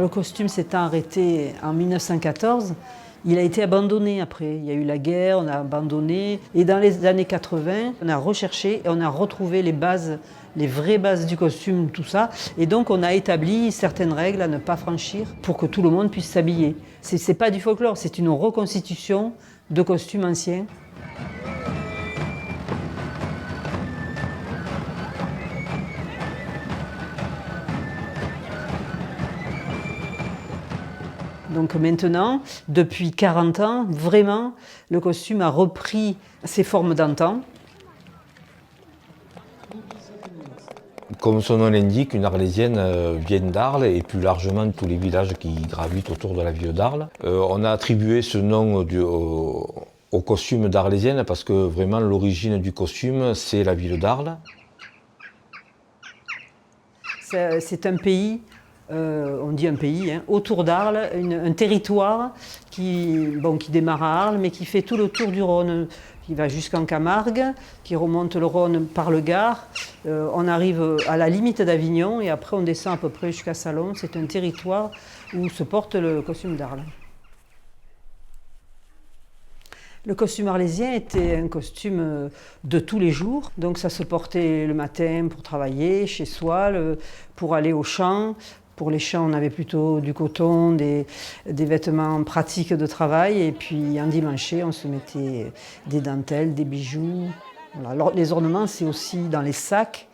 le costume s'est arrêté en 1914. Il a été abandonné après. Il y a eu la guerre, on a abandonné. Et dans les années 80, on a recherché et on a retrouvé les bases, les vraies bases du costume, tout ça. Et donc on a établi certaines règles à ne pas franchir pour que tout le monde puisse s'habiller. C'est pas du folklore, c'est une reconstitution de costumes anciens. Donc maintenant, depuis 40 ans, vraiment, le costume a repris ses formes d'antan. Comme son nom l'indique, une Arlésienne vient d'Arles et plus largement tous les villages qui gravitent autour de la ville d'Arles. On a attribué ce nom au costume d'Arlésienne parce que vraiment l'origine du costume, c'est la ville d'Arles. C'est un pays, on dit un pays, hein, autour d'Arles, un territoire qui démarre à Arles mais qui fait tout le tour du Rhône. Qui va jusqu'en Camargue, qui remonte le Rhône par le Gard. On arrive à la limite d'Avignon et après on descend à peu près jusqu'à Salon. C'est un territoire où se porte le costume d'Arles. Le costume arlésien était un costume de tous les jours, donc ça se portait le matin pour travailler chez soi, pour aller au champ. Pour les champs, on avait plutôt du coton, des vêtements pratiques de travail, et puis en dimanche, on se mettait des dentelles, des bijoux. Voilà. Alors, les ornements, c'est aussi dans les sacs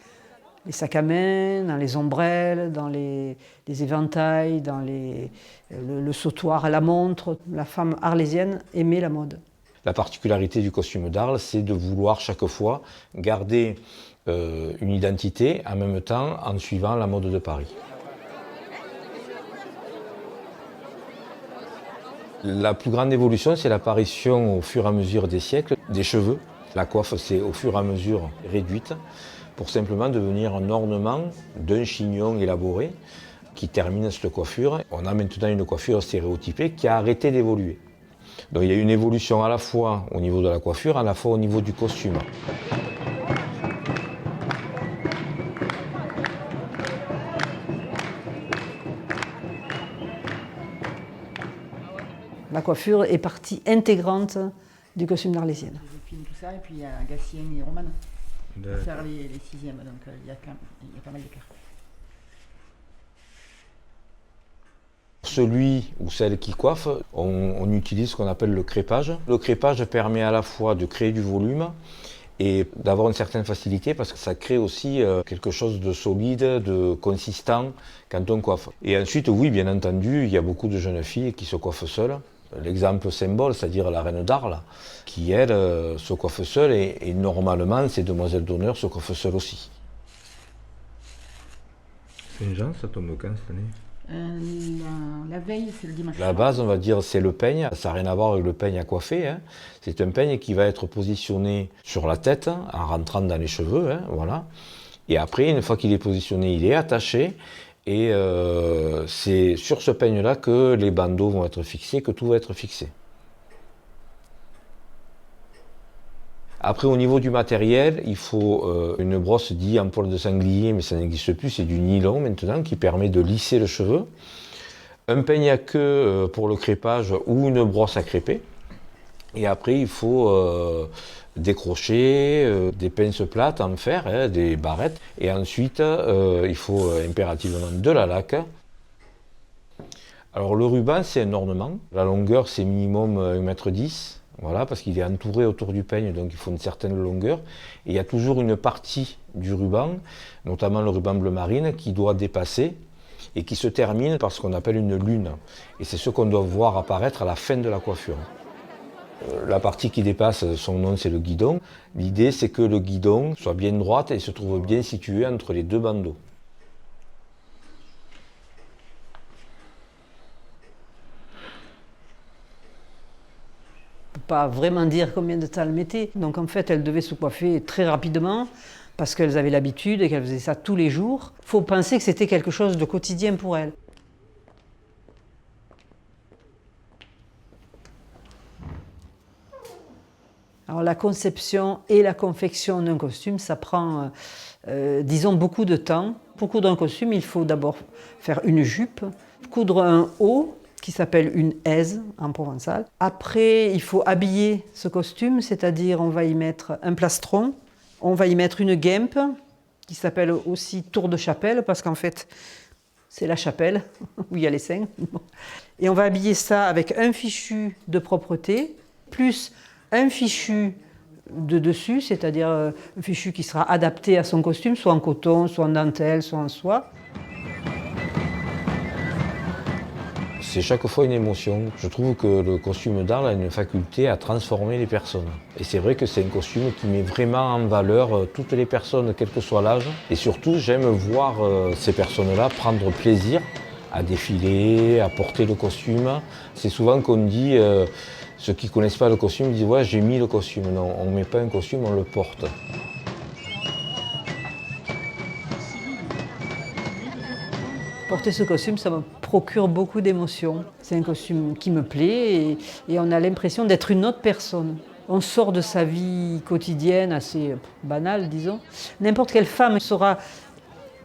à main, dans les ombrelles, dans les éventails, dans le sautoir, la montre. La femme arlésienne aimait la mode. La particularité du costume d'Arles, c'est de vouloir chaque fois garder une identité en même temps en suivant la mode de Paris. La plus grande évolution, c'est l'apparition au fur et à mesure des siècles des cheveux. La coiffe s'est au fur et à mesure réduite pour simplement devenir un ornement d'un chignon élaboré qui termine cette coiffure. On a maintenant une coiffure stéréotypée qui a arrêté d'évoluer. Donc il y a une évolution à la fois au niveau de la coiffure, à la fois au niveau du costume. La coiffure est partie intégrante du costume d'Arlésienne. Tout ça, et puis il y a Gatien et Romane pour faire les sixièmes, donc il y a pas mal d'écart. Celui ou celle qui coiffe, on utilise ce qu'on appelle le crépage. Le crépage permet à la fois de créer du volume et d'avoir une certaine facilité parce que ça crée aussi quelque chose de solide, de consistant quand on coiffe. Et ensuite, oui, bien entendu, il y a beaucoup de jeunes filles qui se coiffent seules. L'exemple symbole, c'est-à-dire la reine d'Arles, qui elle se coiffe seule et normalement ces demoiselles d'honneur se coiffent seules aussi. Saint-Jean, ça tombe quand cette année? La veille, c'est le dimanche. La base, on va dire, c'est le peigne. Ça n'a rien à voir avec le peigne à coiffer. Hein. C'est un peigne qui va être positionné sur la tête en rentrant dans les cheveux. Hein, voilà. Et après, une fois qu'il est positionné, il est attaché. Et c'est sur ce peigne-là que les bandeaux vont être fixés, que tout va être fixé. Après, au niveau du matériel, il faut une brosse dite en poil de sanglier, mais ça n'existe plus, c'est du nylon maintenant, qui permet de lisser le cheveu. Un peigne à queue pour le crépage ou une brosse à crêper. Et après, il faut des crochets, des pinces plates en fer, hein, des barrettes. Et ensuite, il faut impérativement de la laque. Alors le ruban, c'est un ornement. La longueur, c'est minimum 1,10 m. Voilà, parce qu'il est entouré autour du peigne, donc il faut une certaine longueur. Et il y a toujours une partie du ruban, notamment le ruban bleu marine, qui doit dépasser et qui se termine par ce qu'on appelle une lune. Et c'est ce qu'on doit voir apparaître à la fin de la coiffure. La partie qui dépasse, son nom c'est le guidon. L'idée c'est que le guidon soit bien droite et se trouve bien situé entre les deux bandeaux. On ne peut pas vraiment dire combien de temps elle mettait. Donc en fait, elle devait se coiffer très rapidement parce qu'elles avaient l'habitude et qu'elles faisaient ça tous les jours. Il faut penser que c'était quelque chose de quotidien pour elles. Alors la conception et la confection d'un costume, ça prend, disons, beaucoup de temps. Pour coudre un costume, il faut d'abord faire une jupe. Il coudre un haut qui s'appelle une aise en provençal. Après, il faut habiller ce costume, c'est-à-dire on va y mettre un plastron, on va y mettre une guimpe qui s'appelle aussi tour de chapelle parce qu'en fait, c'est la chapelle où il y a les seins. Et on va habiller ça avec un fichu de propreté, plus un fichu de dessus, c'est-à-dire un fichu qui sera adapté à son costume, soit en coton, soit en dentelle, soit en soie. C'est chaque fois une émotion. Je trouve que le costume d'Arles a une faculté à transformer les personnes. Et c'est vrai que c'est un costume qui met vraiment en valeur toutes les personnes, quel que soit l'âge. Et surtout, j'aime voir ces personnes-là prendre plaisir à défiler, à porter le costume. C'est souvent qu'on dit, ceux qui ne connaissent pas le costume disent « ouais, j'ai mis le costume ». Non, on ne met pas un costume, on le porte. Porter ce costume, ça me procure beaucoup d'émotions. C'est un costume qui me plaît et on a l'impression d'être une autre personne. On sort de sa vie quotidienne assez banale, disons. N'importe quelle femme sera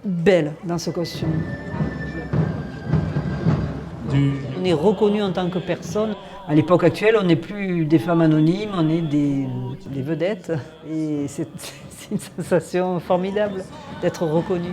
belle dans ce costume. On est reconnu en tant que personne. À l'époque actuelle, on n'est plus des femmes anonymes, on est des vedettes. Et c'est une sensation formidable d'être reconnu.